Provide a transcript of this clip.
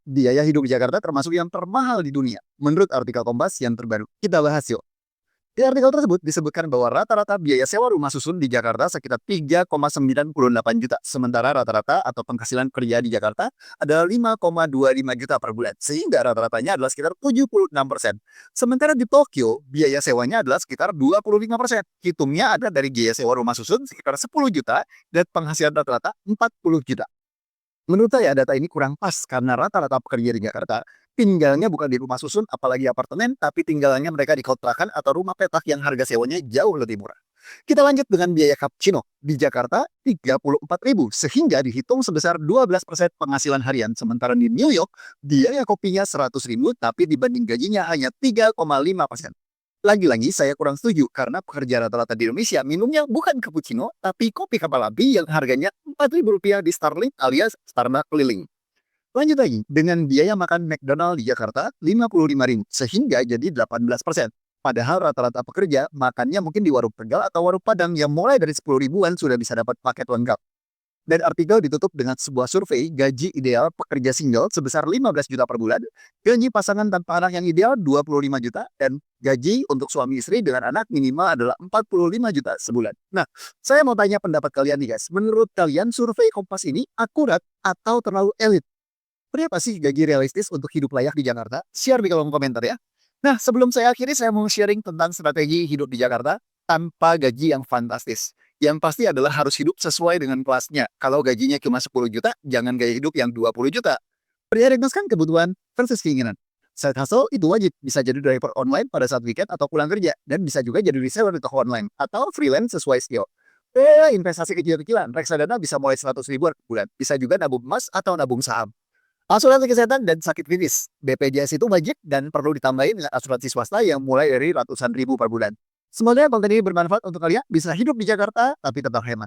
Biaya hidup di Jakarta termasuk yang termahal di dunia, menurut artikel Kompas yang terbaru. Kita bahas yuk. Di artikel tersebut disebutkan bahwa rata-rata biaya sewa rumah susun di Jakarta sekitar 3,98 juta, sementara rata-rata atau penghasilan pria di Jakarta adalah 5,25 juta per bulan, sehingga rata-ratanya adalah sekitar 76%. Sementara di Tokyo, biaya sewanya adalah sekitar 25%. Hitungnya ada dari biaya sewa rumah susun sekitar 10 juta dan penghasilan rata-rata 40 juta. Menurut saya data ini kurang pas karena rata-rata pekerja di Jakarta tinggalnya bukan di rumah susun apalagi apartemen, tapi tinggalannya mereka di kontrakan atau rumah petak yang harga sewanya jauh lebih murah. Kita lanjut dengan biaya cappuccino. Di Jakarta 34.000 sehingga dihitung sebesar 12% penghasilan harian. Sementara di New York biaya kopinya 100.000 tapi dibanding gajinya hanya 3,5%. Lagi-lagi saya kurang setuju karena pekerja rata-rata di Indonesia minumnya bukan cappuccino tapi kopi kapal api yang harganya Rp4.000 di Starling alias Starbucks keliling. Lanjut lagi, dengan biaya makan McDonald di Jakarta 55.000 sehingga jadi 18%. Padahal rata-rata pekerja makannya mungkin di warung Tegal atau warung Padang yang mulai dari 10 ribuan sudah bisa dapat paket lengkap. Dan artikel ditutup dengan sebuah survei gaji ideal pekerja single sebesar 15 juta per bulan, gaji pasangan tanpa anak yang ideal 25 juta, dan gaji untuk suami istri dengan anak minimal adalah 45 juta sebulan. Nah, saya mau tanya pendapat kalian nih guys. Menurut kalian survei Kompas ini akurat atau terlalu elit? Berapa sih gaji realistis untuk hidup layak di Jakarta? Share di kolom komentar ya. Nah, sebelum saya akhiri, saya mau sharing tentang strategi hidup di Jakarta tanpa gaji yang fantastis. Yang pasti adalah harus hidup sesuai dengan kelasnya. Kalau gajinya cuma 10 juta, jangan gaya hidup yang 20 juta. Prioritaskan kebutuhan versus keinginan. Side hustle itu wajib, bisa jadi driver online pada saat weekend atau pulang kerja, dan bisa juga jadi reseller di toko online, atau freelance sesuai skill. Investasi kecil-kecilan, reksadana bisa mulai 100 ribuan per bulan, bisa juga nabung emas atau nabung saham. Asuransi kesehatan dan sakit kritis. BPJS itu wajib dan perlu ditambahin dengan asuransi swasta yang mulai dari ratusan ribu per bulan. Semoga konten ini bermanfaat untuk kalian, bisa hidup di Jakarta tapi tetap hemat.